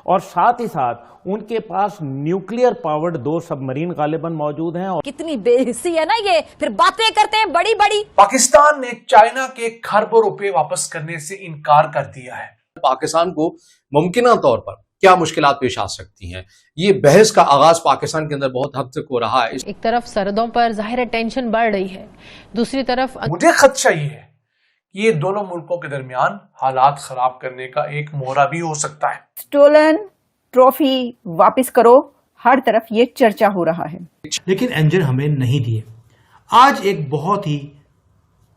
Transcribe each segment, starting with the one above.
और साथ ही साथ उनके पास न्यूक्लियर पावर्ड 2 सबमरीन गालिबन मौजूद हैं। और कितनी बेहिस्सी है ना ये, फिर बातें करते हैं बड़ी बड़ी। पाकिस्तान ने चाइना के खरबों रुपए वापस करने से इनकार कर दिया है। पाकिस्तान को मुमकिना तौर पर क्या मुश्किलात पेश आ सकती हैं, ये बहस का आगाज पाकिस्तान के अंदर बहुत हद तक हो रहा है। एक तरफ सरहदों पर जाहिर टेंशन बढ़ रही है, दूसरी तरफ मुझे खदशा ये है कि ये दोनों मुल्कों के दरमियान हालात खराब करने का एक मोहरा भी हो सकता है। स्टोलन ट्रॉफी वापस करो, हर तरफ ये चर्चा हो रहा है, लेकिन एंजल हमें नहीं दिए। आज एक बहुत ही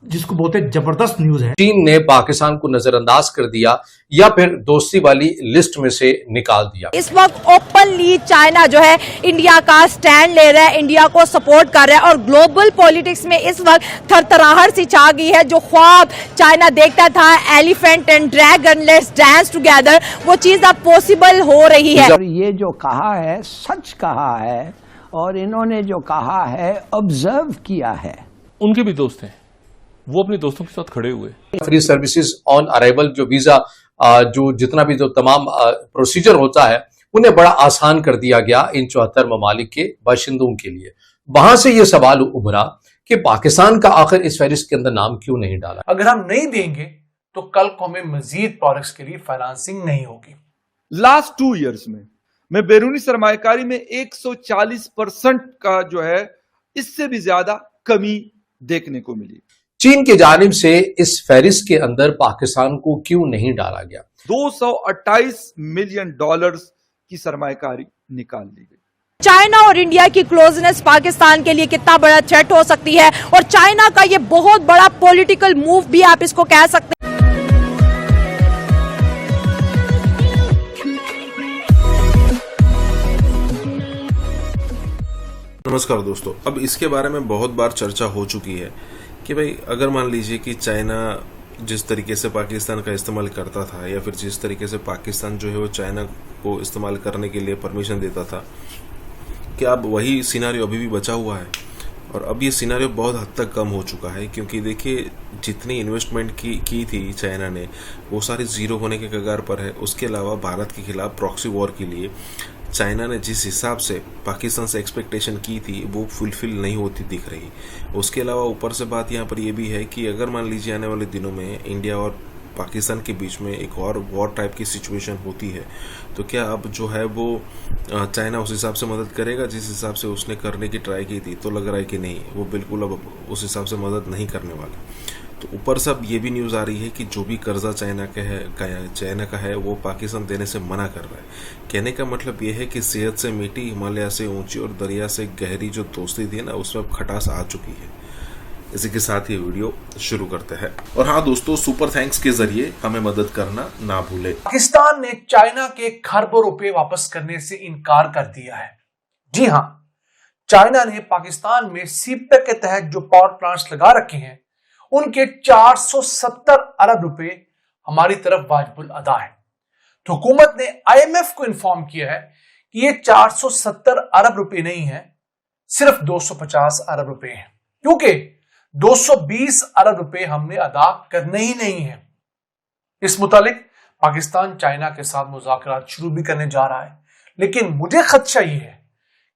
जिसको बोलते हैं जबरदस्त न्यूज है। चीन ने पाकिस्तान को नजरअंदाज कर दिया या फिर दोस्ती वाली लिस्ट में से निकाल दिया। इस वक्त ओपनली चाइना जो है इंडिया का स्टैंड ले रहा है, इंडिया को सपोर्ट कर रहा है और ग्लोबल पॉलिटिक्स में इस वक्त थरथराहट सी छा गई है। जो ख्वाब चाइना देखता था elephant and dragon let's dance together, वो चीज अब पॉसिबल हो रही है। और ये जो कहा है सच कहा है, और इन्होंने जो कहा है ऑब्जर्व किया है। उनके भी दोस्त हैं, वो अपने दोस्तों के साथ खड़े हुए। फ्री सर्विसेज ऑन अराइवल, जो वीजा जो जितना भी जो तमाम प्रोसीजर होता है उन्हें बड़ा आसान कर दिया गया इन 74 ममालिक के बाशिंदों के लिए। वहां से ये सवाल उभरा कि पाकिस्तान का आखिर इस फहरिस्त के अंदर नाम क्यों नहीं डाला। अगर हम नहीं देंगे तो कल को हमें मजीद प्रोडक्ट्स के लिए फाइनेंसिंग नहीं होगी। लास्ट 2 इयर्स में बैरूनी सरमायाकारी में 140% का जो है इससे भी ज्यादा कमी देखने को मिली। चीन की जानिब से इस फहरिस्त के अंदर पाकिस्तान को क्यों नहीं डाला गया। $228 मिलियन की सरमायाकारी निकाल ली गई। चाइना और इंडिया की क्लोजनेस पाकिस्तान के लिए कितना बड़ा थ्रेट हो सकती है, और चाइना का ये बहुत बड़ा पॉलिटिकल मूव भी आप इसको कह सकते हैं। नमस्कार दोस्तों, अब इसके बारे में बहुत बार चर्चा हो चुकी है कि भाई अगर मान लीजिए कि चाइना जिस तरीके से पाकिस्तान का इस्तेमाल करता था, या फिर जिस तरीके से पाकिस्तान जो है वो चाइना को इस्तेमाल करने के लिए परमिशन देता था, क्या अब वही सिनारियो अभी भी बचा हुआ है। और अब ये सिनारियो बहुत हद तक कम हो चुका है, क्योंकि देखिए जितनी इन्वेस्टमेंट की थी चाइना ने वो सारी जीरो होने के कगार पर है। उसके अलावा भारत के खिलाफ प्रॉक्सी वॉर के लिए चाइना ने जिस हिसाब से पाकिस्तान से एक्सपेक्टेशन की थी वो फुलफिल नहीं होती दिख रही। उसके अलावा ऊपर से बात यहाँ पर यह भी है कि अगर मान लीजिए आने वाले दिनों में इंडिया और पाकिस्तान के बीच में एक और वॉर टाइप की सिचुएशन होती है, तो क्या अब जो है वो चाइना उस हिसाब से मदद करेगा जिस हिसाब से उसने करने की ट्राई की थी। तो लग रहा है कि नहीं, वो बिल्कुल अब उस हिसाब से मदद नहीं करने वाला। तो ऊपर से अब ये भी न्यूज़ आ रही है कि जो भी कर्जा चाइना का है वो पाकिस्तान देने से मना कर रहा है। कहने का मतलब ये है कि सेहत से मीठी, हिमालय से ऊंची और दरिया से गहरी जो दोस्ती थी ना, उसमें अब खटास आ चुकी है। इसी के साथ ये वीडियो शुरू करते हैं। और हाँ दोस्तों, सुपर थैंक्स के जरिए हमें मदद करना ना भूले। पाकिस्तान ने चाइना के खरबों रुपए वापस करने से इनकार कर दिया है। जी हाँ, चाइना ने पाकिस्तान में सीपेक के तहत जो पावर प्लांट्स लगा रखे हैं उनके 470 अरब रुपए हमारी तरफ वाजिबुल अदा है। तो हुकूमत ने IMF को इन्फॉर्म किया है कि ये 470 अरब रुपए नहीं है, सिर्फ 250 अरब रुपए हैं, क्योंकि 220 अरब रुपए हमने अदा करने ही नहीं है। इस मुतालिक पाकिस्तान चाइना के साथ मुज़ाकरात शुरू भी करने जा रहा है, लेकिन मुझे खदशा ये है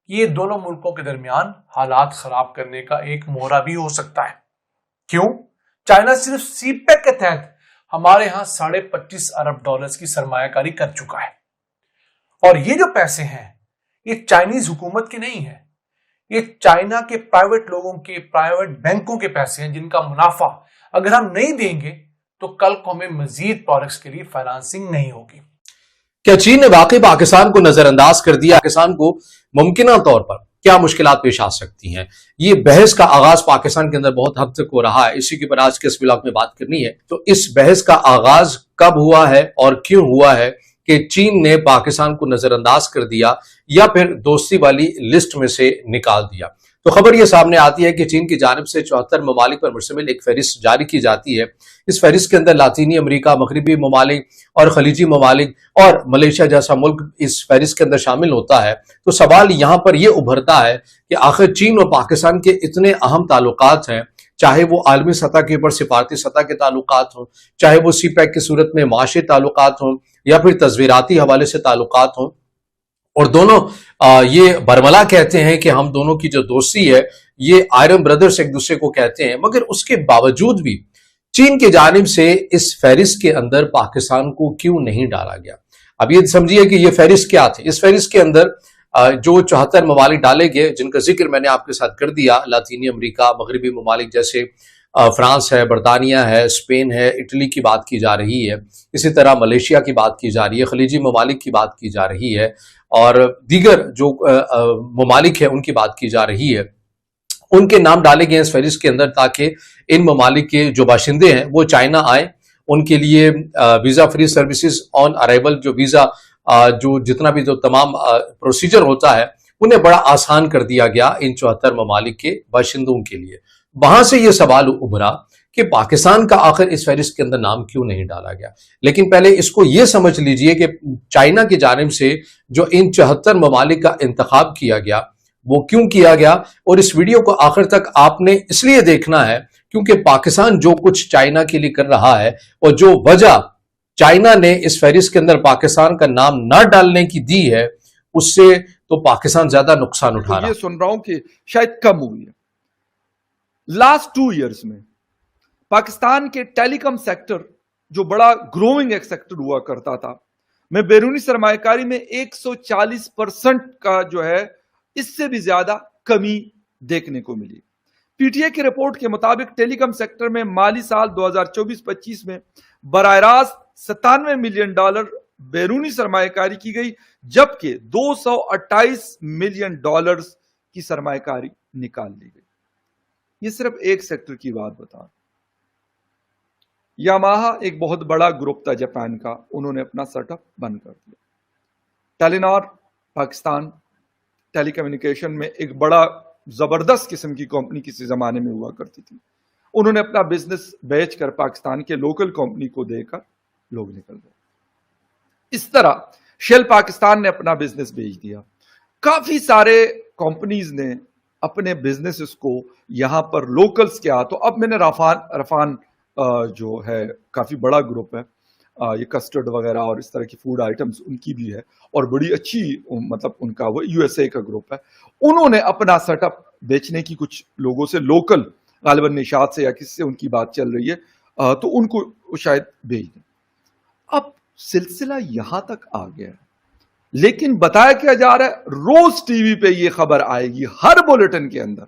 कि ये दोनों मुल्कों के दरमियान हालात खराब करने का एक मोहरा भी हो सकता है। क्यों? चाइना सिर्फ सीपेक के तहत हमारे यहां $25.5 अरब की सरमायाकारी कर चुका है, और ये जो पैसे हैं ये चाइनीज हुकूमत के नहीं है, ये चाइना के प्राइवेट लोगों के, प्राइवेट बैंकों के पैसे हैं, जिनका मुनाफा अगर हम नहीं देंगे तो कल को हमें मजीद प्रोडक्ट्स के लिए फाइनेंसिंग नहीं होगी। क्या चीन ने वाकई पाकिस्तान को नजरअंदाज कर दिया? पाकिस्तान को मुमकिना तौर पर क्या मुश्किलात पेश आ सकती हैं? ये बहस का आगाज पाकिस्तान के अंदर बहुत हद तक हो रहा है। इसी के ऊपर आज के इस ब्लॉग में बात करनी है। तो इस बहस का आगाज कब हुआ है और क्यों हुआ है कि चीन ने पाकिस्तान को नजरअंदाज कर दिया या फिर दोस्ती वाली लिस्ट में से निकाल दिया? तो खबर यह सामने आती है कि चीन की जानिब से 74 ममालिक पर मुश्तमिल एक फहरिस्त जारी की जाती है। इस फहरिस्त के अंदर लातीनी अमेरिका, मगरबी ममालिक और खलीजी ममालिक और मलेशिया जैसा मुल्क इस फहरिस्त के अंदर शामिल होता है। तो सवाल यहां पर यह उभरता है कि आखिर चीन और पाकिस्तान के इतने अहम ताल्लुकात हैं, चाहे वो आलमी सतह के ऊपर सिफारती सतह के ताल्लुकात हों, चाहे वो सीपैक की सूरत में माशी ताल्लुकात हों, या फिर तस्वीराती हवाले से ताल्लुकात हों, और दोनों ये बरमला कहते हैं कि हम दोनों की जो दोस्ती है ये आयरन ब्रदर्स एक दूसरे को कहते हैं, मगर उसके बावजूद भी चीन की जानिब से इस फहरिस्त के अंदर पाकिस्तान को क्यों नहीं डाला गया? अब ये समझिए कि ये फहरिस्त क्या थे। इस फहरिस्त के अंदर जो 74 ममालिक डाले गए, जिनका जिक्र मैंने आपके साथ कर दिया, लातीनी अमेरिका, मगरबी ममालिक जैसे फ्रांस है, बरतानिया है, स्पेन है, इटली की बात की जा रही है, इसी तरह मलेशिया की बात की जा रही है, खलीजी ममालिक की बात की जा रही है, और दीगर जो ममालिक है उनकी बात की जा रही है। उनके नाम डाले गए इस फहरिस्त के अंदर ताकि इन ममालिक के जो बाशिंदे हैं वो चाइना आए, उनके लिए visa free services on arrival, जो वीजा जो जितना भी जो तमाम प्रोसीजर होता है उन्हें बड़ा आसान कर दिया गया इन 74 ममालिक के बाशिंदों के लिए। वहां से ये सवाल उभरा कि पाकिस्तान का आखिर इस फहरिस्त के अंदर नाम क्यों नहीं डाला गया। लेकिन पहले इसको ये समझ लीजिए कि चाइना की जानिब से जो इन 74 ममालिक का इंतखाब किया गया वो क्यों किया गया, और इस वीडियो को आखिर तक आपने इसलिए देखना है क्योंकि पाकिस्तान जो कुछ चाइना के लिए कर रहा है और जो वजह चाइना ने इस फहरिस्त के अंदर पाकिस्तान का नाम न डालने की दी है, उससे तो पाकिस्तान ज्यादा नुकसान उठा रहा है। ये सुन रहा हूं कि शायद कम हुई है। लास्ट 2 इयर्स में पाकिस्तान के टेलीकॉम सेक्टर जो बड़ा ग्रोइंग एक सेक्टर हुआ करता था, में बैरूनी सरमायाकारी में 140% का जो है इससे भी ज्यादा कमी देखने को मिली। पीटीए की रिपोर्ट के मुताबिक टेलीकॉम सेक्टर में माली साल 2024-25 में बराह रास्त $97 मिलियन बैरूनी सरमायाकारी की गई, जबकि $228 मिलियन की सरमायाकारी निकाल ली गई। ये सिर्फ एक सेक्टर की बात बता। यामाहा एक बहुत बड़ा ग्रुप था जापान का, उन्होंने अपना सेटअप बंद कर दिया। टेलीनॉर पाकिस्तान टेलीकम्युनिकेशन में एक बड़ा जबरदस्त किस्म की कंपनी किसी जमाने में हुआ करती थी, उन्होंने अपना बिजनेस बेचकर पाकिस्तान के लोकल कंपनी को देकर लोग निकल गए। इस तरह शेल पाकिस्तान ने अपना बिजनेस बेच दिया। काफी सारे कंपनीज ने अपने बिजनेसेस को यहां पर लोकल्स के तो अब मैंने रफान जो है काफी बड़ा ग्रुप है, ये कस्टर्ड वगैरह और इस तरह की फूड आइटम्स उनकी भी है और बड़ी अच्छी, मतलब उनका वो यूएसए का ग्रुप है, उन्होंने अपना सेटअप बेचने की कुछ लोगों से लोकल गालिबन निशात से या किसी से उनकी बात चल रही है, तो उनको शायद भेज दें। अब सिलसिला यहां तक आ गया है, लेकिन बताया क्या जा रहा है, रोज टीवी पे ये खबर आएगी हर बुलेटिन के अंदर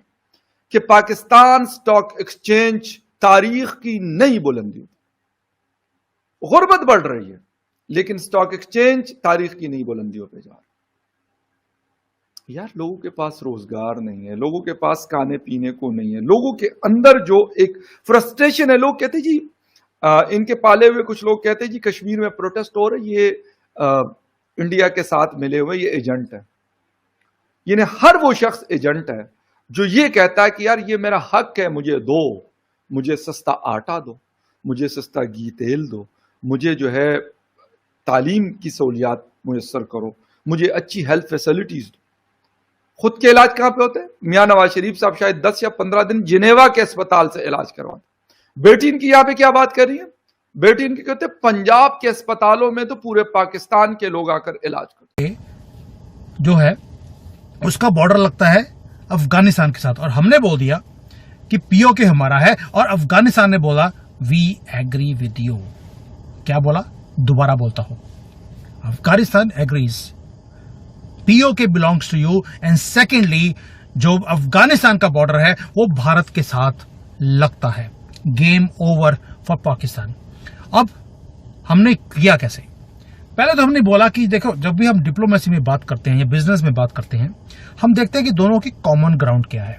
कि पाकिस्तान स्टॉक एक्सचेंज तारीख की नई बुलंदी, गुर्बत बढ़ रही है लेकिन स्टॉक एक्सचेंज तारीख की नई बुलंदियों पे जा रहा है। यार लोगों के पास रोजगार नहीं है, लोगों के पास खाने पीने को नहीं है, लोगों के अंदर जो एक फ्रस्ट्रेशन है। लोग कहते जी इनके पाले हुए कुछ लोग कहते जी कश्मीर में प्रोटेस्ट हो रहे, ये इंडिया के साथ मिले हुए ये एजेंट है। यानी हर वो शख्स एजेंट है जो ये कहता है कि यार ये मेरा हक है, मुझे दो, मुझे सस्ता आटा दो, मुझे सस्ता घी तेल दो, मुझे जो है तालीम की सहूलियात मुयस्सर करो, मुझे अच्छी हेल्थ फैसिलिटीज दो। खुद के इलाज कहां पे होते हैं? मियां नवाज शरीफ साहब शायद 10 या 15 दिन जिनेवा के अस्पताल से इलाज करवाते। बेटी इनकी यहां पे क्या बात कर रही है? बेटी इनकी कहते पंजाब के अस्पतालों में तो पूरे पाकिस्तान के लोग आकर इलाज करते। जो है उसका बॉर्डर लगता है अफगानिस्तान के साथ, और हमने बोल दिया कि पीओके हमारा है, और अफगानिस्तान ने बोला वी एग्री विद यू। क्या बोला? दोबारा बोलता हूं, Afghanistan agrees, PoK belongs to you, and secondly जो अफगानिस्तान का बॉर्डर है वो भारत के साथ लगता है। Game over for Pakistan. अब हमने किया कैसे? पहले तो हमने बोला कि देखो, जब भी हम डिप्लोमेसी में बात करते हैं या बिजनेस में बात करते हैं, हम देखते हैं कि दोनों की कॉमन ग्राउंड क्या है।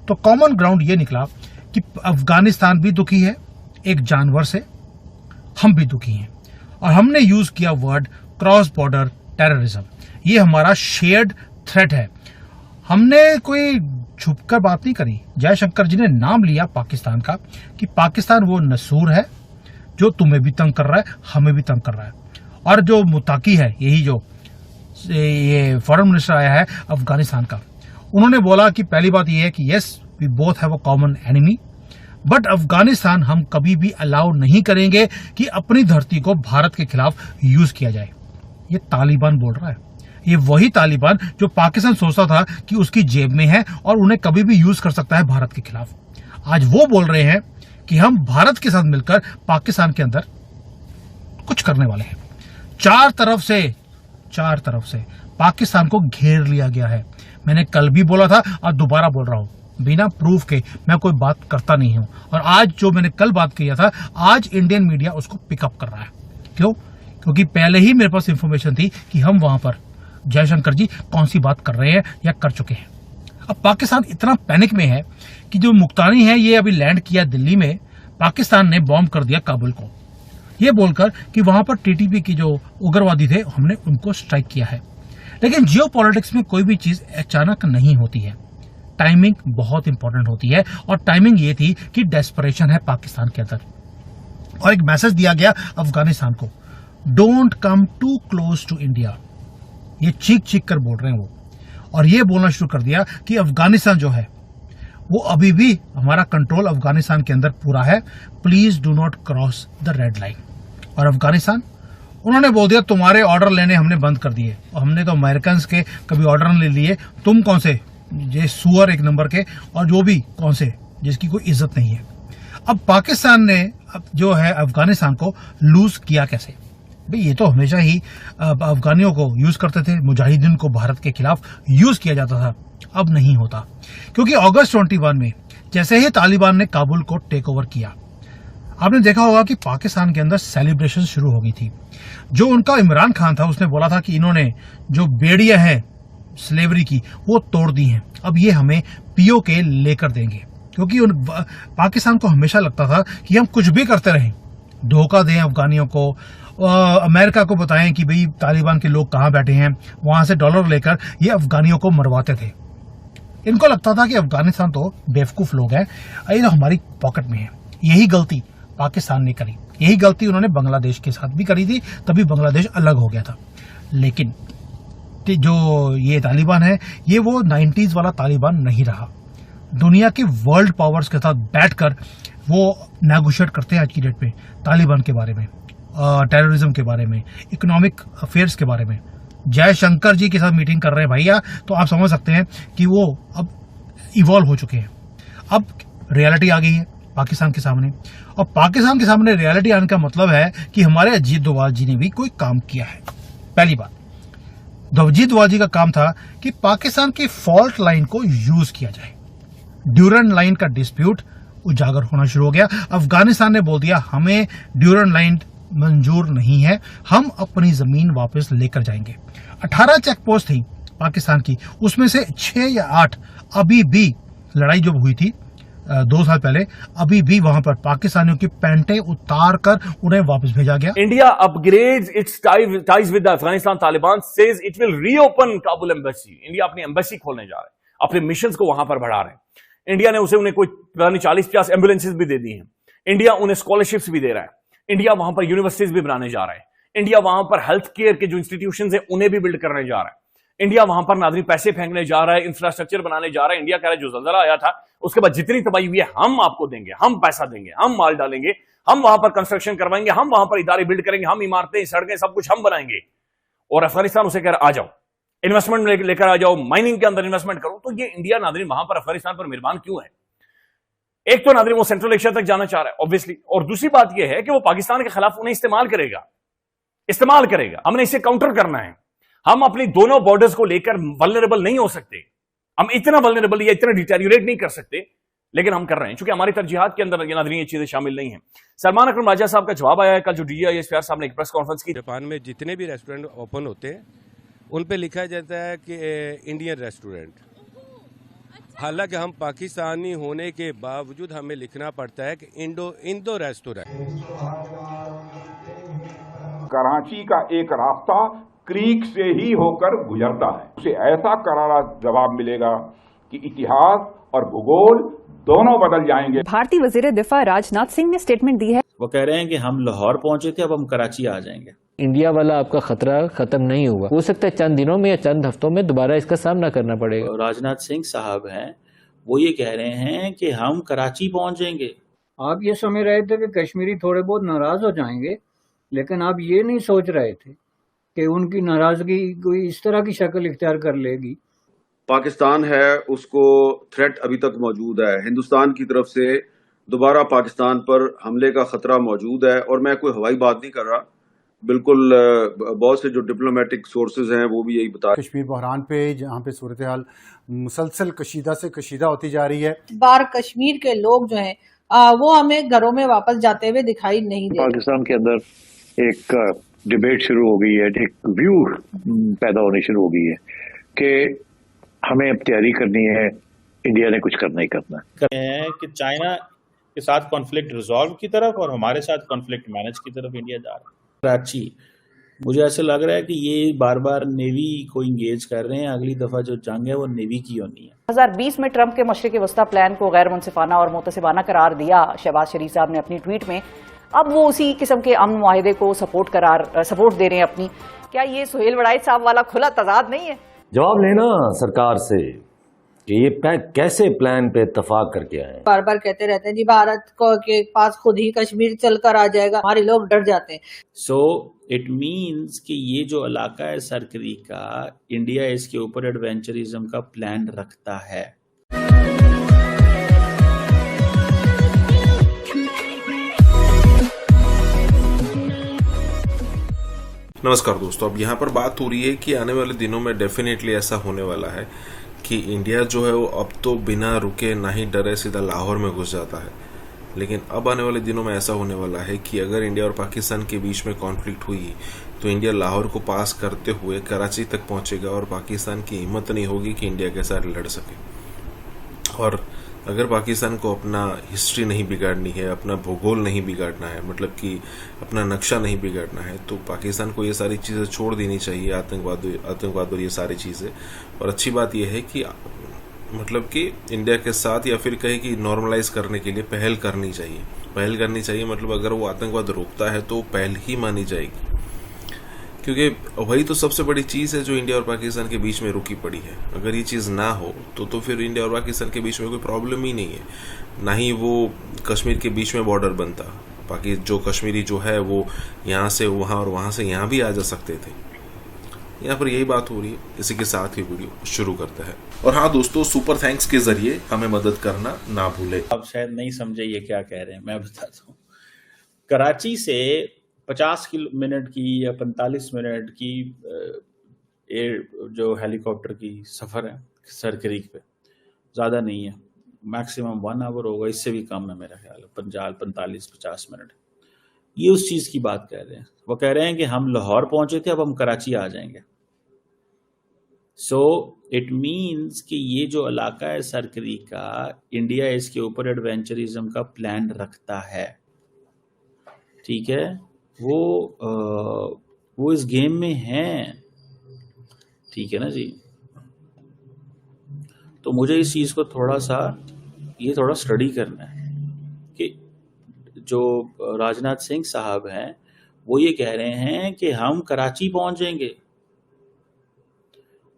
तो कॉमन ग्राउंड ये निकला कि अफगानिस्तान भी दुखी है एक जानवर से, हम भी दुखी हैं, और हमने यूज किया वर्ड क्रॉस बॉर्डर टेररिज्म। ये हमारा शेयर्ड थ्रेट है। हमने कोई छुपकर बात नहीं करी। जयशंकर जी ने नाम लिया पाकिस्तान का कि पाकिस्तान वो नसूर है जो तुम्हें भी तंग कर रहा है, हमें भी तंग कर रहा है। और जो मुताकी है, यही जो ये फॉरेन मिनिस्टर आया है अफगानिस्तान का, उन्होंने बोला कि पहली बात यह है कि yes we both have a common enemy, but Afghanistan हम कभी भी अलाउ नहीं करेंगे कि अपनी धरती को भारत के खिलाफ यूज किया जाए। ये तालिबान बोल रहा है। ये वही तालिबान जो पाकिस्तान सोचता था कि उसकी जेब में है और उन्हें कभी भी यूज कर सकता है भारत के खिलाफ। आज वो बोल रहे हैं कि हम भारत के साथ मिलकर पाकिस्तान के अंदर कुछ करने वाले हैं। चार तरफ से पाकिस्तान को घेर लिया गया है। मैंने कल भी बोला था और दोबारा बोल रहा हूं, बिना प्रूफ के मैं कोई बात करता नहीं हूं। और आज जो मैंने कल बात किया था, आज इंडियन मीडिया उसको पिकअप कर रहा है। क्यों? क्योंकि पहले ही मेरे पास इंफॉर्मेशन थी कि हम वहां पर जयशंकर जी कौन सी बात कर रहे हैं या कर चुके हैं। अब पाकिस्तान इतना पैनिक में है कि जो मुक्तानी है ये अभी लैंड किया दिल्ली में, पाकिस्तान ने बॉम्ब कर दिया काबुल को, ये बोलकर कि वहां पर टीटीपी की जो उग्रवादी थे हमने उनको स्ट्राइक किया है। लेकिन जियोपॉलिटिक्स में कोई भी चीज अचानक नहीं होती है, टाइमिंग बहुत इंपॉर्टेंट होती है। और टाइमिंग ये थी कि डेस्परेशन है पाकिस्तान के अंदर और एक मैसेज दिया गया अफगानिस्तान को, don't come too close to India. ये चीख कर बोल रहे हैं वो, और ये बोलना शुरू कर दिया कि अफगानिस्तान जो है वो अभी भी हमारा कंट्रोल अफगानिस्तान के अंदर पूरा है, please do not cross the red line. और अफगानिस्तान, उन्होंने बोल दिया तुम्हारे ऑर्डर लेने हमने बंद कर दिए, और हमने तो अमेरिकन के कभी ऑर्डर ले लिए, तुम कौन से ये सुअर एक नंबर के, और जो भी कौन से जिसकी कोई इज्जत नहीं है। अब पाकिस्तान ने जो है अफगानिस्तान को लूज किया कैसे? भाई ये तो हमेशा ही अफगानियों को यूज करते थे, मुजाहिदीन को भारत के खिलाफ यूज किया जाता था। अब नहीं होता, क्योंकि अगस्त 21 में जैसे ही तालिबान ने काबुल को टेक ओवर किया, आपने देखा होगा कि पाकिस्तान के अंदर सेलिब्रेशन शुरू हो गई थी। जो उनका इमरान खान था उसने बोला था कि इन्होंने जो बेड़ियां हैं स्लेवरी की वो तोड़ दी हैं, अब ये हमें पीओके लेकर देंगे। क्योंकि पाकिस्तान को हमेशा लगता था कि हम कुछ भी करते रहें, धोखा दें अफगानियों को, अमेरिका को बताएं कि भाई तालिबान के लोग कहाँ बैठे हैं, वहां से डॉलर लेकर ये अफगानियों को मरवाते थे। इनको लगता था कि अफगानिस्तान तो बेवकूफ लोग हैं, ये तो हमारी पॉकेट में है। यही गलती पाकिस्तान ने करी, यही गलती उन्होंने बांग्लादेश के साथ भी करी थी, तभी बांग्लादेश अलग हो गया था। लेकिन जो ये तालिबान है ये वो 90s वाला तालिबान नहीं रहा। दुनिया के वर्ल्ड पावर्स के साथ बैठकर वो नेगोशिएट करते हैं आज की डेट में तालिबान के बारे में, टेररिज्म के बारे में, इकोनॉमिक अफेयर्स के बारे में। जयशंकर जी के साथ मीटिंग कर रहे हैं भैया, तो आप समझ सकते हैं कि वो अब इवॉल्व हो चुके हैं। अब रियलिटी आ गई है पाकिस्तान के सामने, और पाकिस्तान के सामने रियलिटी आने का मतलब है कि हमारे अजीत डोभाल जी ने भी कोई काम किया है। पहली बात, अजीत डोभाल जी का काम था कि पाकिस्तान की फॉल्ट लाइन को यूज किया जाए। ड्यूरेंट लाइन का डिस्प्यूट उजागर होना शुरू हो गया। अफगानिस्तान ने बोल दिया हमें ड्यूरेंट लाइन मंजूर नहीं है, हम अपनी जमीन वापस लेकर जाएंगे। 18 चेक पोस्ट थी पाकिस्तान की, उसमें से 6 या 8 अभी भी, लड़ाई जो हुई थी 2 साल पहले, अभी भी वहां पर पाकिस्तानियों की पैंटें उतार कर उन्हें वापस भेजा गया। India upgrades it's ties with the Afghanistan Taliban, says it will reopen Kabul embassy. India अपनी एम्बेसी खोलने जा रहा है, अपने मिशंस को वहां पर बढ़ा रहे हैं। इंडिया ने उन्हें कोई 40-50 एम्बुलेंसेज भी दे दी हैं। इंडिया उन्हें स्कॉलरशिप्स भी दे रहा है। इंडिया वहां पर यूनिवर्सिटीज भी बनाने जा रहा है। इंडिया वहां पर हेल्थ केयर के जो इंस्टीट्यूशंस हैं उन्हें भी बिल्ड करने जा रहा है। इंडिया वहां पर नादरी पैसे फेंकने जा रहा है, इंफ्रास्ट्रक्चर बनाने जा रहा है। इंडिया कह रहा है जो ज़ल्ज़ला आया था उसके बाद जितनी तबाही हुई है हम आपको देंगे, हम पैसा देंगे, हम माल डालेंगे, हम वहां पर कंस्ट्रक्शन करवाएंगे, हम वहां पर इदारे बिल्ड करेंगे, हम इमारतें, सड़कें, सब कुछ हम बनाएंगे। और अफगानिस्तान उसे कह रहा आ जाओ, इन्वेस्टमेंट लेकर आ जाओ, माइनिंग के अंदर इन्वेस्टमेंट करो। तो ये इंडिया नादरीन वहां पर अफगानिस्तान पर मेहरबान क्यों है? एक तो नादरीन वो सेंट्रल एशिया तक जाना चाह रहा है ऑब्वियसली, और दूसरी बात यह है कि वो पाकिस्तान के खिलाफ उन्हें इस्तेमाल करेगा। हमने इसे काउंटर करना है। हम अपनी दोनों बॉर्डर्स को लेकर वल्नरेबल नहीं हो सकते, हम इतना वल्नरेबल या इतना डिटेरियोरेट नहीं कर सकते, लेकिन हम कर रहे हैं क्योंकि हमारी तरजीहात के अंदर नादरीन ये चीजें शामिल नहीं है। सलमान अकरम राजा साहब का जवाब आया है कल जो DGIS साहब ने एक प्रेस कॉन्फ्रेंस की। जापान में जितने भी रेस्टोरेंट ओपन होते हैं उन पे लिखा जाता है कि इंडियन रेस्टोरेंट, हालांकि हम पाकिस्तानी होने के बावजूद हमें लिखना पड़ता है कि इंडो रेस्टोरेंट। कराची का एक रास्ता क्रीक से ही होकर गुजरता है, उसे ऐसा करारा जवाब मिलेगा कि इतिहास और भूगोल दोनों बदल जाएंगे। भारतीय वजीर दिफा राजनाथ सिंह ने स्टेटमेंट दी है, वो कह रहे हैं कि हम लाहौर पहुंचे थे, अब हम कराची आ जाएंगे। इंडिया वाला आपका खतरा खत्म नहीं हुआ, हो सकता है चंद दिनों में या चंद हफ्तों में दोबारा इसका सामना करना पड़ेगा। राजनाथ सिंह साहब हैं वो ये कह रहे हैं कि हम कराची पहुंचेंगे। आप ये समझ रहे थे कि कश्मीरी थोड़े बहुत नाराज हो जाएंगे, लेकिन आप ये नहीं सोच रहे थे कि उनकी नाराजगी कोई इस तरह की शक्ल इख्तियार कर लेगी। पाकिस्तान है, उसको थ्रेट अभी तक मौजूद है। हिंदुस्तान की तरफ से दोबारा पाकिस्तान पर हमले का खतरा मौजूद है, और मैं कोई हवाई बात नहीं कर रहा, बिल्कुल बहुत से जो डिप्लोमेटिक सोर्सेज हैं वो भी यही बता। कश्मीर बहरान पे जहाँ पे सूरत हाल मुसलसल कशीदा से कशीदा होती जा रही है। बार कश्मीर के लोग जो हैं वो हमें घरों में वापस जाते हुए दिखाई नहीं दे। पाकिस्तान के अंदर एक डिबेट शुरू हो गई है, एक व्यू पैदा होनी शुरू हो गई है कि हमें अब तैयारी करनी है, इंडिया ने कुछ करना ही करना है कि चाइना के साथ कॉन्फ्लिक्ट रिजॉल्व की तरफ और हमारे साथ कॉन्फ्लिक्ट मैनेज की तरफ इंडिया जा रहा है। कराची, मुझे ऐसे लग रहा है कि ये बार बार नेवी को इंगेज कर रहे हैं। अगली दफा जो जंग है वो नेवी की होनी है। 2020 में ट्रंप के मशरिक़ी वस्ता प्लान को गैर मुनसिफाना और मुतसिबाना करार दिया शहबाज शरीफ साहब ने अपनी ट्वीट में। अब वो उसी किस्म के अमन मुआहिदे को सपोर्ट दे रहे हैं अपनी। क्या ये सुहेल वड़ाइच साहब वाला खुला तजाद नहीं है? जवाब लेना सरकार से कि ये कैसे प्लान पे इत्तेफाक करके आए। बार बार कहते रहते हैं जी भारत को के पास खुद ही कश्मीर चलकर आ जाएगा, हमारे लोग डर जाते हैं। सो इट मीन्स कि ये जो इलाका है सरकरी का, इंडिया इसके ऊपर एडवेंचरिज्म का प्लान रखता है। नमस्कार दोस्तों, अब यहाँ पर बात हो रही है कि आने वाले दिनों में डेफिनेटली ऐसा होने वाला है कि इंडिया जो है वो अब तो बिना रुके ना ही डरे सीधा लाहौर में घुस जाता है। लेकिन अब आने वाले दिनों में ऐसा होने वाला है कि अगर इंडिया और पाकिस्तान के बीच में कॉन्फ्लिक्ट हुई तो इंडिया लाहौर को पास करते हुए कराची तक पहुंचेगा और पाकिस्तान की हिम्मत नहीं होगी कि इंडिया के साथ लड़ सके। और अगर पाकिस्तान को अपना हिस्ट्री नहीं बिगाड़नी है, अपना भूगोल नहीं बिगाड़ना है, मतलब कि अपना नक्शा नहीं बिगाड़ना है, तो पाकिस्तान को ये सारी चीज़ें छोड़ देनी चाहिए, आतंकवाद और ये सारी चीज़ें। और अच्छी बात यह है कि मतलब कि इंडिया के साथ या फिर कहे कि नॉर्मलाइज करने के लिए पहल करनी चाहिए। मतलब अगर वो आतंकवाद रोकता है तो पहल ही मानी जाएगी, क्योंकि वही तो सबसे बड़ी चीज़ है जो इंडिया और पाकिस्तान के बीच में रुकी पड़ी है। अगर ये चीज़ ना हो तो फिर इंडिया और पाकिस्तान के बीच में कोई प्रॉब्लम ही नहीं है, ना ही वो कश्मीर के बीच में बॉर्डर बनता। जो कश्मीरी जो है वो यहाँ से वहाँ और वहाँ से यहाँ भी आ जा सकते थे। यहाँ पर यही बात हो रही है। इसी के साथ ही वीडियो शुरू करता है। और हाँ दोस्तों, सुपर थैंक्स के जरिए हमें मदद करना ना भूले। आप शायद नहीं समझे ये क्या कह रहे हैं, मैं बताता हूँ। कराची से 50 मिनट की या 45 मिनट की जो हेलीकॉप्टर की सफ़र है सरकरीक पे, ज़्यादा नहीं है, मैक्सिमम 1 आवर होगा, इससे भी कम है मेरा ख्याल है, 45-50 मिनट। ये उस चीज़ की बात कह रहे हैं। वो कह रहे हैं कि हम लाहौर पहुंचे थे, अब हम कराची आ जाएंगे। सो इट मीन्स कि ये जो इलाका है सरकरी का, इंडिया इसके ऊपर एडवेंचरिज्म का प्लान रखता है। ठीक है, वो इस गेम में हैं, ठीक है ना जी। तो मुझे इस चीज़ को थोड़ा स्टडी करना है कि जो राजनाथ सिंह साहब हैं वो ये कह रहे हैं कि हम कराची पहुंचेंगे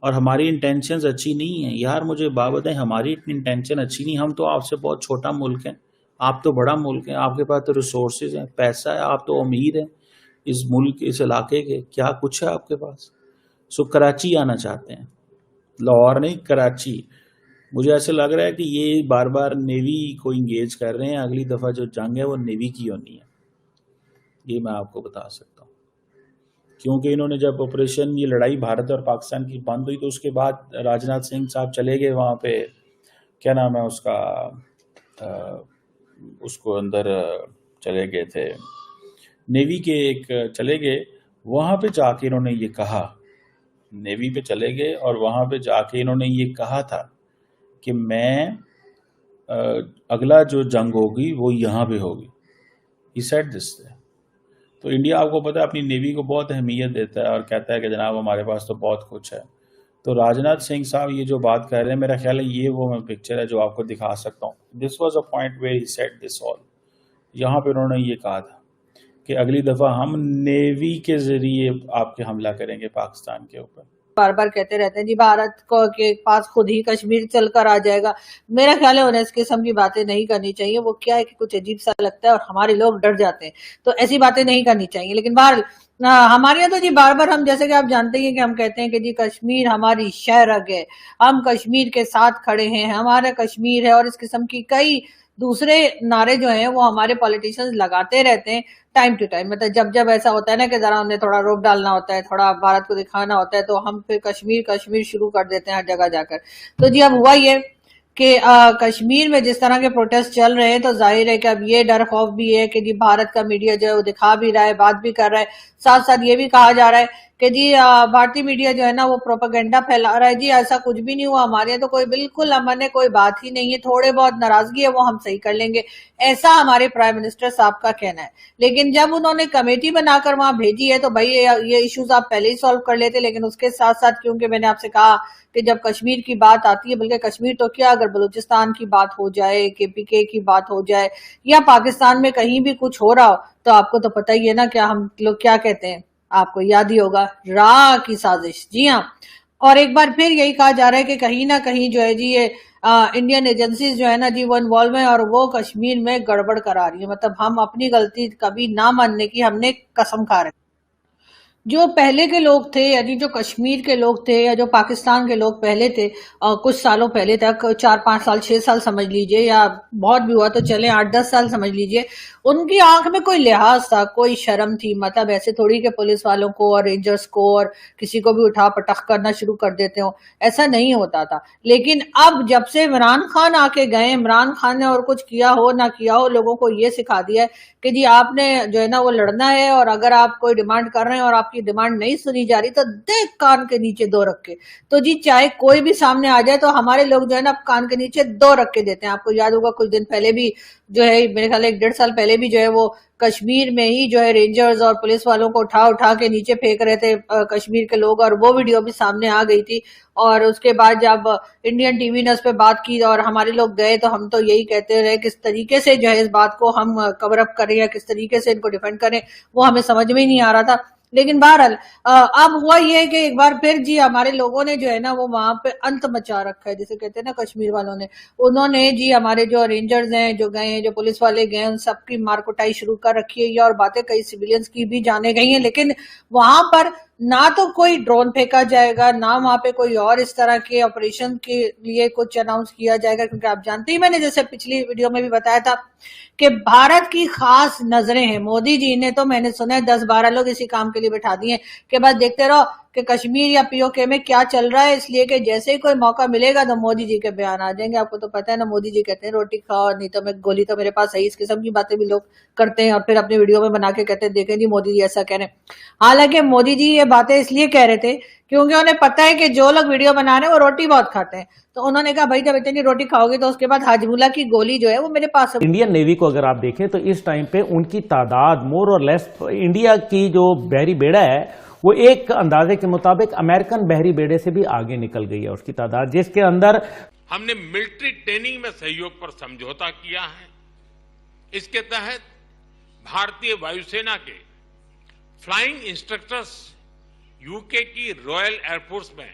और हमारी इंटेंशंस अच्छी नहीं है। यार मुझे बात बताएं, हमारी इतनी इंटेंशन अच्छी नहीं। हम तो आपसे बहुत छोटा मुल्क है, आप तो बड़ा मुल्क है, आपके पास तो रिसोर्सेज हैं, पैसा है, आप तो अमीर हैं इस मुल्क, इस इलाके के, क्या कुछ है आपके पास। सो कराची आना चाहते हैं, लाहौर नहीं, कराची। मुझे ऐसे लग रहा है कि ये बार बार नेवी को इंगेज कर रहे हैं। अगली दफ़ा जो जंग है वो नेवी की होनी है, ये मैं आपको बता सकता हूँ। क्योंकि इन्होंने जब ऑपरेशन ये लड़ाई भारत और पाकिस्तान की बंद हुई तो उसके बाद राजनाथ सिंह साहब चले गए वहाँ पे, क्या नाम है उसका, उसको अंदर चले गए थे, नेवी के एक चले गए। वहाँ पे जाके इन्होंने ये कहा, नेवी पे चले गए और वहाँ पे जाके इन्होंने ये कहा था कि मैं अगला जो जंग होगी वो यहाँ पे होगी। ही सेड दिस। तो इंडिया आपको पता है अपनी नेवी को बहुत अहमियत देता है और कहता है कि जनाब हमारे पास तो बहुत कुछ है। तो राजनाथ सिंह साहब ये जो बात कर रहे हैं, मेरा ख्याल है ये वो मैं पिक्चर है जो आपको दिखा सकता हूँ। This was a point where he said this all. यहाँ पे उन्होंने ये कहा था कि अगली दफ़ा हम नेवी के ज़रिए आपके हमला करेंगे पाकिस्तान के ऊपर। बार बार कहते रहते हैं जी भारत को के पास खुद ही कश्मीर चल कर आ जाएगा। मेरा ख्याल है उन्हें इस किस्म की बातें नहीं करनी चाहिए। वो क्या है कि कुछ अजीब सा लगता है और हमारे लोग डर जाते हैं, तो ऐसी बातें नहीं करनी चाहिए। लेकिन बहरहाल हमारे यहाँ तो जी बार बार हम, जैसे कि आप जानते हैं कि हम कहते हैं कि जी कश्मीर हमारी शहरग है, हम कश्मीर के साथ खड़े हैं, हमारा कश्मीर है, और इस किस्म की कई दूसरे नारे जो हैं वो हमारे पॉलिटिशियंस लगाते रहते हैं टाइम टू टाइम। मतलब जब जब ऐसा होता है ना कि जरा उन्हें थोड़ा रोक डालना होता है, थोड़ा भारत को दिखाना होता है, तो हम फिर कश्मीर कश्मीर शुरू कर देते हैं हर जगह जाकर। तो जी अब हुआ ये कि कश्मीर में जिस तरह के प्रोटेस्ट चल रहे हैं, तो जाहिर है कि अब ये डर खौफ भी है कि जी भारत का मीडिया जो है वो दिखा भी रहा है, बात भी कर रहा है, साथ साथ ये भी कहा जा रहा है कि जी भारतीय मीडिया जो है ना वो प्रोपेगेंडा फैला रहा है। जी ऐसा कुछ भी नहीं हुआ, हमारे यहाँ तो कोई बिल्कुल अमन है, कोई बात ही नहीं है, थोड़े बहुत नाराजगी है वो हम सही कर लेंगे, ऐसा हमारे प्राइम मिनिस्टर साहब का कहना है। लेकिन जब उन्होंने कमेटी बनाकर वहां भेजी है तो भाई ये इश्यूज आप पहले ही सॉल्व कर लेते। लेकिन उसके साथ साथ, क्योंकि मैंने आपसे कहा कि जब कश्मीर की बात आती है, बल्कि कश्मीर तो क्या, अगर बलूचिस्तान की बात हो जाए, KPK की बात हो जाए, या पाकिस्तान में कहीं भी कुछ हो रहा हो, तो आपको तो पता ही है ना क्या हम लोग क्या कहते हैं, आपको याद ही होगा, राह की साजिश। जी हाँ, और एक बार फिर यही कहा जा रहा है कि कहीं ना कहीं जो है जी ये इंडियन एजेंसीज जो है ना जी वो इन्वॉल्व है और वो कश्मीर में गड़बड़ करा रही है। मतलब हम अपनी गलती कभी ना मानने की हमने कसम खा रहे। जो पहले के लोग थे, यानी जो कश्मीर के लोग थे या जो पाकिस्तान के लोग पहले थे, कुछ सालों पहले तक, 4-5 साल 6 साल समझ लीजिए, या बहुत भी हुआ तो चले 8-10 साल समझ लीजिए, उनकी आंख में कोई लिहाज था, कोई शर्म थी। मतलब ऐसे थोड़ी के पुलिस वालों को और रेंजर्स को और किसी को भी उठा पटक करना शुरू कर देते हो, ऐसा नहीं होता था। लेकिन अब जब से इमरान खान आके गए, इमरान खान ने और कुछ किया हो ना किया हो, लोगों को ये सिखा दिया है कि जी आपने जो है ना वो लड़ना है, और अगर आप कोई डिमांड कर रहे हैं और आपकी डिमांड नहीं सुनी जा रही तो देख कान के नीचे 2 रख के। तो जी चाहे कोई भी सामने आ जाए तो हमारे लोग जो है ना कान के नीचे 2 रख के देते हैं। आपको याद होगा कुछ दिन पहले भी जो है, मेरे ख्याल 1-1.5 साल पहले भी जो है वो कश्मीर में ही जो है रेंजर्स और पुलिस वालों को उठा उठा के नीचे फेंक रहे थे कश्मीर के लोग, और वो वीडियो भी सामने आ गई थी। और उसके बाद जब इंडियन टीवी ने उस पर बात की और हमारे लोग गए, तो हम तो यही कहते रहे किस तरीके से जो है इस बात को हम कवर अप करें या किस तरीके से इनको डिफेंड करें, वो हमें समझ में ही नहीं आ रहा था। लेकिन बहरहाल अब हुआ ये है कि एक बार फिर जी हमारे लोगों ने जो है ना वो वहां पे अंत मचा रखा है, जिसे कहते हैं ना कश्मीर वालों ने। उन्होंने जी हमारे जो रेंजर्स हैं जो गए हैं, जो पुलिस वाले गए हैं, उन सबकी मार कुटाई शुरू कर रखी है, और बातें कई सिविलियंस की भी जाने गई हैं। लेकिन वहां पर ना तो कोई ड्रोन फेंका जाएगा, ना वहां पे कोई और इस तरह के ऑपरेशन के लिए कुछ अनाउंस किया जाएगा, क्योंकि आप जानते ही, मैंने जैसे पिछली वीडियो में भी बताया था कि भारत की खास नजरें हैं। मोदी जी ने तो मैंने सुना है 10-12 लोग इसी काम के लिए बैठा दिए कि बस देखते रहो कि कश्मीर या POK में क्या चल रहा है, इसलिए कि जैसे ही कोई मौका मिलेगा तो मोदी जी के बयान आ जाएंगे। आपको तो पता है ना, मोदी जी कहते हैं रोटी खाओ नहीं तो मैं गोली तो मेरे पास है। इस किस्म की बातें भी लोग करते हैं और फिर अपनी वीडियो में बना के कहते हैं देखें जी मोदी जी ऐसा कह रहे हैं। हालांकि मोदी जी ये बातें इसलिए कह रहे थे क्योंकि उन्हें पता है कि जो लोग वीडियो बना रहे हैं वो रोटी बहुत खाते हैं। तो उन्होंने कहा भाई जब इतनी रोटी खाओगे तो उसके बाद हाजमूला की गोली जो है वो मेरे पास है। इंडियन नेवी को अगर आप देखें तो इस टाइम पे उनकी तादाद मोर और लेस, इंडिया की जो बहरी बेड़ा है वो एक अंदाजे के मुताबिक अमेरिकन बहरी बेड़े से भी आगे निकल गई है उसकी तादाद, जिसके अंदर हमने मिलिट्री ट्रेनिंग में सहयोग पर समझौता किया है। इसके तहत भारतीय वायुसेना के फ्लाइंग इंस्ट्रक्टर्स यूके की रॉयल एयरफोर्स में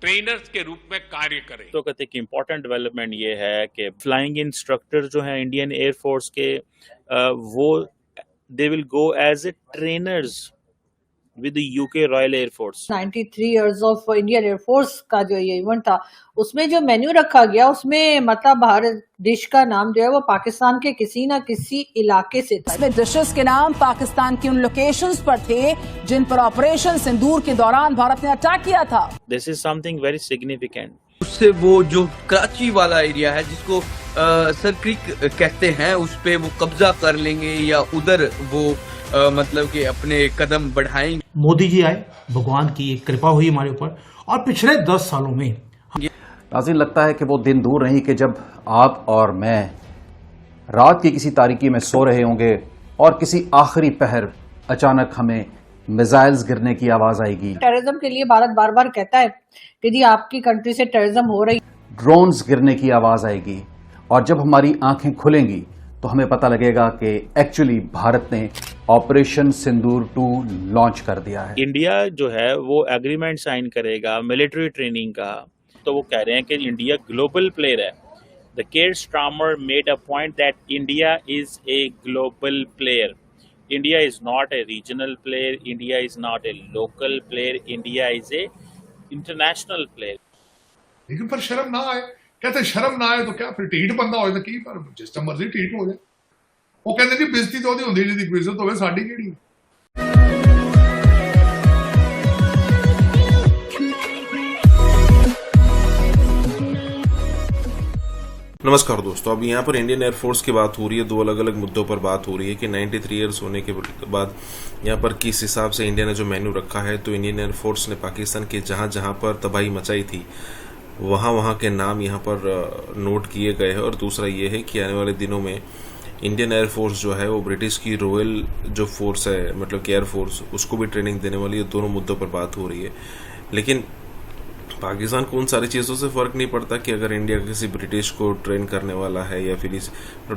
ट्रेनर्स के रूप में कार्य करें। तो कहते कि इम्पोर्टेंट डेवलपमेंट ये है कि फ्लाइंग इंस्ट्रक्टर जो है इंडियन एयरफोर्स के वो they will go as a trainers with the UK royal air force. 93 years of Indian air force का जो ये इवेंट था उसमें जो मेन्यू रखा गया उसमें मतलब भारत डिश का नाम जो है वो पाकिस्तान के किसी न किसी इलाके से था। इसमें डिशेस के नाम पाकिस्तान की उन लोकेशंस पर थे जिन पर ऑपरेशन सिंदूर के दौरान भारत ने अटैक किया था। This is something very significant. उससे वो जो कराची वाला एरिया है जिसको सर क्रीक कहते हैं उस पे वो कब्जा कर लेंगे या उधर वो मतलब कि अपने कदम बढ़ाएंगे। मोदी जी आए, भगवान की एक कृपा हुई हमारे ऊपर, और पिछले 10 सालों में नाज़रीन लगता है कि वो दिन दूर नहीं कि जब आप और मैं रात की किसी तारीकी में सो रहे होंगे और किसी आखिरी पहर अचानक हमें मिसाइल्स गिरने की आवाज आएगी। टेररिज्म के लिए भारत बार बार कहता है कि जी आपकी कंट्री से टेररिज्म हो रही, ड्रोन्स गिरने की आवाज आएगी, और जब हमारी आंखें खुलेंगी तो हमें पता लगेगा कि एक्चुअली भारत ने ऑपरेशन सिंदूर 2 लॉन्च कर दिया है। इंडिया जो है वो एग्रीमेंट साइन करेगा मिलिट्री ट्रेनिंग का, तो वो कह रहे हैं कि इंडिया ग्लोबल प्लेयर है। The care Starmer made a point that India is a global player. India is not a regional player, India is not a local player, India is a international player. लेकिन पर शर्म ना आए, कहते शर्म ना आए तो क्या फिर ढीठ बंदा हो जाता की, पर जिस तरह मर्जी ढीठ हो जाए। वो कहते जी बेइज्जती तो ਉਹਦੀ ਹੁੰਦੀ ਜਿਹਦੀ बेइज्जत ਹੋਵੇ, ਸਾਡੀ ਕਿਹੜੀ। नमस्कार दोस्तों, अब यहाँ पर इंडियन एयरफोर्स की बात हो रही है। दो अलग अलग मुद्दों पर बात हो रही है कि 93 ईयर्स होने के बाद यहाँ पर किस हिसाब से इंडिया ने जो मेन्यू रखा है। तो इंडियन एयरफोर्स ने पाकिस्तान के जहाँ जहाँ पर तबाही मचाई थी वहाँ के नाम यहाँ पर नोट किए गए हैं। और दूसरा ये है कि आने वाले दिनों में इंडियन एयरफोर्स जो है वो ब्रिटिश की रॉयल जो फोर्स है, मतलब कि एयरफोर्स, उसको भी ट्रेनिंग देने वाली है। दोनों मुद्दों पर बात हो रही है। लेकिन पाकिस्तान को उन सारी चीज़ों से फ़र्क नहीं पड़ता कि अगर इंडिया किसी ब्रिटिश को ट्रेन करने वाला है या फिर इस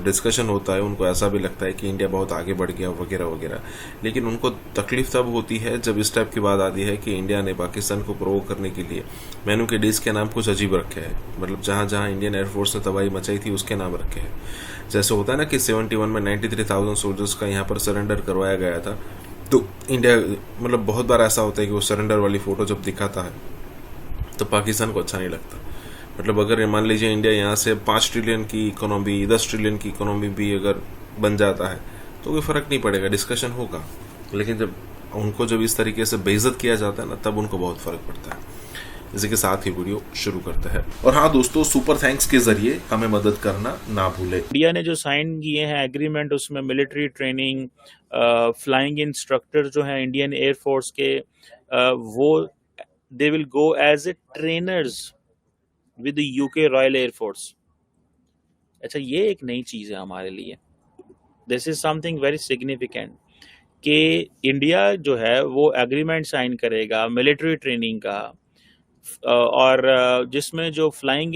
डिस्कशन होता है उनको ऐसा भी लगता है कि इंडिया बहुत आगे बढ़ गया वगैरह वगैरह। लेकिन उनको तकलीफ तब होती है जब इस टाइप की बात आती है कि इंडिया ने पाकिस्तान को प्रोवोक करने के लिए मेनू के डिश के नाम कुछ अजीब रखे हैं। मतलब जहाँ जहाँ इंडियन एयरफोर्स ने तबाही मचाई थी उसके नाम रखे हैं। जैसे होता है ना कि 71 में 93,000 सोल्जर्स का यहाँ पर सरेंडर करवाया गया था। तो इंडिया, मतलब बहुत बार ऐसा होता है कि वो सरेंडर वाली फ़ोटो जब दिखाता है तो पाकिस्तान को अच्छा नहीं लगता। मतलब अगर मान लीजिए इंडिया यहाँ से 5 ट्रिलियन की इकोनॉमी, 10 ट्रिलियन की इकोनॉमी भी अगर बन जाता है तो कोई फ़र्क नहीं पड़ेगा, डिस्कशन होगा। लेकिन जब इस तरीके से बेइज्जत किया जाता है ना, तब उनको बहुत फ़र्क पड़ता है। इसी के साथ ही वीडियो शुरू करते हैं। और हाँ दोस्तों, सुपर थैंक्स के जरिए हमें मदद करना ना भूले। इंडिया ने जो साइन किए हैं एग्रीमेंट, उसमें मिलिट्री ट्रेनिंग, फ्लाइंग इंस्ट्रक्टर जो हैं इंडियन एयरफोर्स के, वो they will go as a trainers with the UK Royal Air Force। अच्छा, ये एक नई चीज़ है हमारे लिए। This is something very significant कि इंडिया जो है वो एग्रीमेंट साइन करेगा मिलिट्री ट्रेनिंग का, और जिसमें जो फ्लाइंग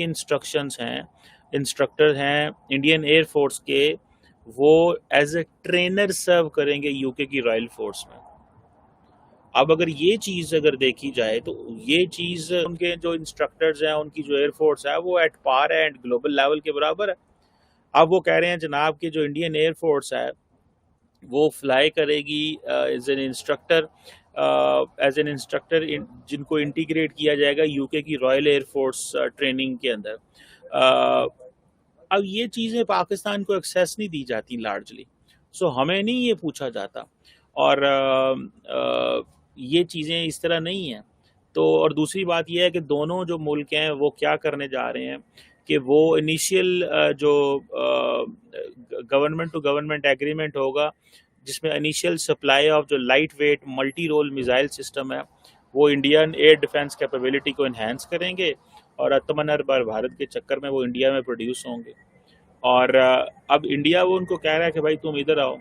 इंस्ट्रक्टर हैं इंडियन एयर फोर्स के, वो एज ए ट्रेनर सर्व करेंगे यूके की रॉयल फोर्स में। अब अगर ये चीज़ अगर देखी जाए तो ये चीज़, उनके जो इंस्ट्रक्टर्स हैं, उनकी जो एयरफोर्स है वो एट पार है एंड ग्लोबल लेवल के बराबर है। अब वो कह रहे हैं जनाब कि जो इंडियन एयरफोर्स है वो फ्लाई करेगी एज एन इंस्ट्रक्टर जिनको इंटीग्रेट किया जाएगा यूके की रॉयल एयरफोर्स ट्रेनिंग के अंदर। अब ये चीज़ें पाकिस्तान को एक्सेस नहीं दी जाती लार्जली, सो हमें नहीं ये पूछा जाता, और ये चीज़ें इस तरह नहीं हैं। तो और दूसरी बात यह है कि दोनों जो मुल्क हैं वो क्या करने जा रहे हैं कि वो इनिशियल जो गवर्नमेंट टू गवर्नमेंट एग्रीमेंट होगा, जिसमें इनिशियल सप्लाई ऑफ जो light weight multi role missile system है वो इंडियन एयर डिफेंस कैपेबिलिटी को इन्हेंस करेंगे, और आत्मनिर्भर भारत के चक्कर में वो इंडिया में प्रोड्यूस होंगे। और अब इंडिया वो उनको कह रहा है कि भाई तुम इधर आओ,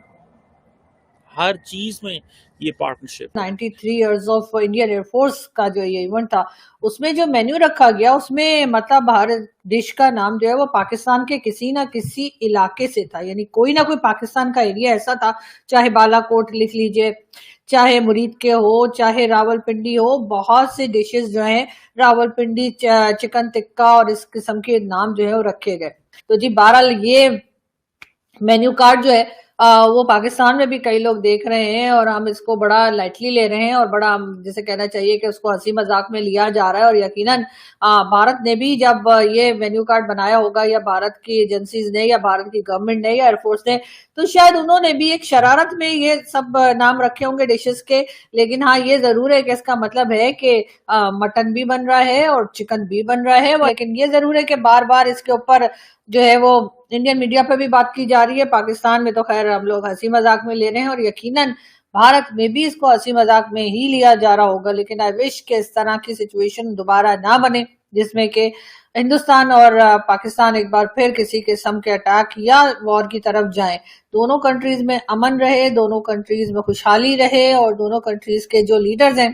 हर चीज में ये partnership. 93 years of Indian air force का जो ये इवेंट था, उसमें जो मेन्यू रखा गया उसमें मतलब भारत देश का नाम जो है वो पाकिस्तान के किसी ना किसी इलाके से था। यानी कोई ना कोई पाकिस्तान का एरिया ऐसा था, चाहे बालाकोट लिख लीजिए, चाहे मुरीद के हो, चाहे रावलपिंडी हो, बहुत से डिशेस जो है रावलपिंडी, चिकन टिक्का और इस किस्म के नाम जो है वो रखे गए। तो जी बहरहाल ये मेन्यू कार्ड जो है वो पाकिस्तान में भी कई लोग देख रहे हैं और हम इसको बड़ा लाइटली ले रहे हैं और बड़ा जैसे कहना चाहिए कि उसको हंसी मजाक में लिया जा रहा है। और यकीनन भारत ने भी जब ये मेन्यू कार्ड बनाया होगा, या भारत की एजेंसीज ने, या भारत की गवर्नमेंट ने, या एयरफोर्स ने, तो शायद उन्होंने भी एक शरारत में ये सब नाम रखे होंगे डिशेस के। लेकिन हाँ, ये जरूर है कि इसका मतलब है कि मटन भी बन रहा है और चिकन भी बन रहा है। लेकिन ये जरूर है कि बार बार इसके ऊपर जो है वो इंडियन मीडिया पे भी बात की जा रही है। पाकिस्तान में तो खैर हम लोग हंसी मजाक में ले रहे हैं और यकीनन भारत में भी इसको हंसी मजाक में ही लिया जा रहा होगा। लेकिन आई विश के इस तरह की सिचुएशन दोबारा ना बने जिसमें कि हिंदुस्तान और पाकिस्तान एक बार फिर किसी किस्म के अटैक या वॉर की तरफ जाएं। दोनों कंट्रीज में अमन रहे, दोनों कंट्रीज में खुशहाली रहे और दोनों कंट्रीज के जो लीडर्स हैं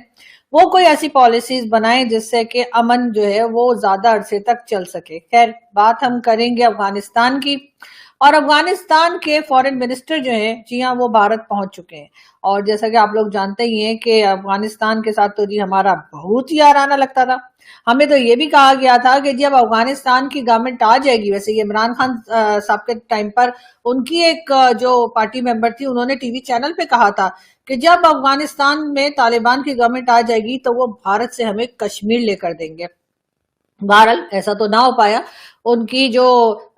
वो कोई ऐसी पॉलिसीज बनाएं जिससे कि अमन जो है वो ज्यादा अरसे तक चल सके। खैर, बात हम करेंगे अफगानिस्तान की। और अफगानिस्तान के फॉरेन मिनिस्टर जो है जी हाँ वो भारत पहुंच चुके हैं। और जैसा कि आप लोग जानते ही हैं कि अफगानिस्तान के साथ तो जी हमारा बहुत ही याराना लगता था। हमें तो ये भी कहा गया था कि जब अफगानिस्तान की गवर्नमेंट आ जाएगी, वैसे ये इमरान खान साहब के टाइम पर उनकी एक जो पार्टी मेंबर थी उन्होंने टीवी चैनल पे कहा था कि जब अफगानिस्तान में तालिबान की गवर्नमेंट आ जाएगी तो वो भारत से हमें कश्मीर लेकर देंगे। बहरहाल ऐसा तो ना हो पाया। उनकी जो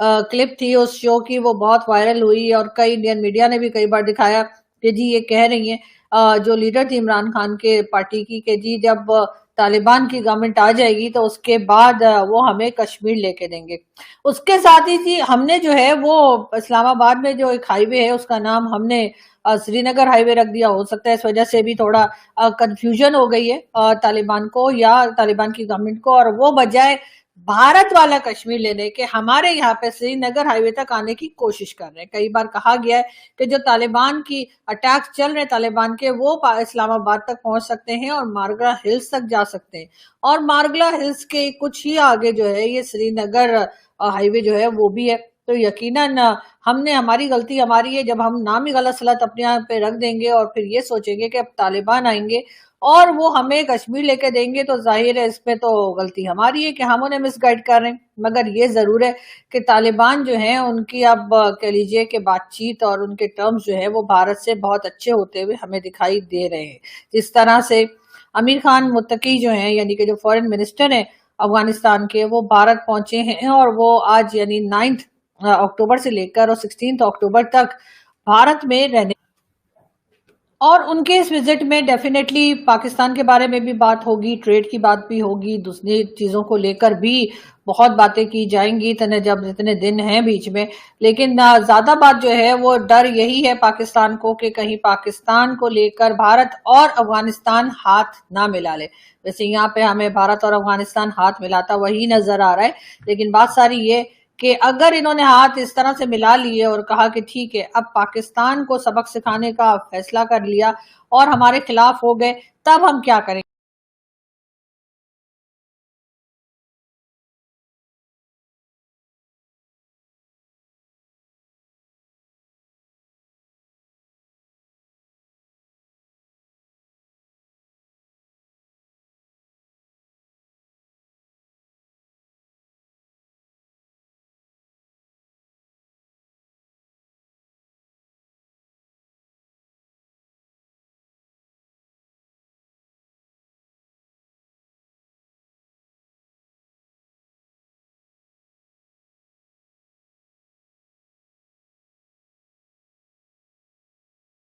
क्लिप थी उस शो की वो बहुत वायरल हुई और कई इंडियन मीडिया ने भी कई बार दिखाया कि जी ये कह रही हैं जो लीडर थी इमरान खान के पार्टी की कि जी जब तालिबान की गवर्नमेंट आ जाएगी तो उसके बाद वो हमें कश्मीर लेके देंगे। उसके साथ ही जी हमने जो है वो इस्लामाबाद में जो एक हाईवे है उसका नाम हमने श्रीनगर हाईवे रख दिया। हो सकता है इस वजह से भी थोड़ा कंफ्यूजन हो गई है तालिबान को या तालिबान की गवर्नमेंट को, और वो बजाय भारत वाला कश्मीर लेने के हमारे यहाँ पे श्रीनगर हाईवे तक आने की कोशिश कर रहे हैं। कई बार कहा गया है कि जो तालिबान की अटैक्स चल रहे हैं तालिबान के वो इस्लामाबाद तक पहुंच सकते हैं और मारगला हिल्स तक जा सकते हैं, और मारगला हिल्स के कुछ ही आगे जो है ये श्रीनगर हाईवे जो है वो भी है। तो यकीनन हमारी गलती हमारी है जब हम नाम ही गलत सलत अपने यहाँ पे रख देंगे और फिर ये सोचेंगे कि अब तालिबान आएंगे और वो हमें कश्मीर लेके देंगे, तो जाहिर है इसमें तो गलती हमारी है कि हम उन्हें मिसगाइड कर रहे हैं। मगर ये जरूर है कि तालिबान जो है उनकी अब कह लीजिए कि बातचीत और उनके टर्म्स जो है वो भारत से बहुत अच्छे होते हुए हमें दिखाई दे रहे हैं। जिस तरह से आमिर खान मुत्तकी जो है यानी कि जो फॉरेन मिनिस्टर है अफगानिस्तान के वो भारत पहुंचे हैं और वो आज यानी 9 अक्टूबर से लेकर और 16 अक्टूबर तक भारत में रहने, और उनके इस विजिट में डेफिनेटली पाकिस्तान के बारे में भी बात होगी, ट्रेड की बात भी होगी, दूसरी चीजों को लेकर भी बहुत बातें की जाएंगी जितने दिन हैं बीच में। लेकिन ज्यादा बात जो है वो डर यही है पाकिस्तान को कि कहीं पाकिस्तान को लेकर भारत और अफगानिस्तान हाथ ना मिला ले। वैसे यहाँ पे हमें भारत और अफगानिस्तान हाथ मिलाता वही नजर आ रहा है, लेकिन बात सारी ये कि अगर इन्होंने हाथ इस तरह से मिला लिए और कहा कि ठीक है अब पाकिस्तान को सबक सिखाने का फैसला कर लिया और हमारे खिलाफ हो गए, तब हम क्या करें।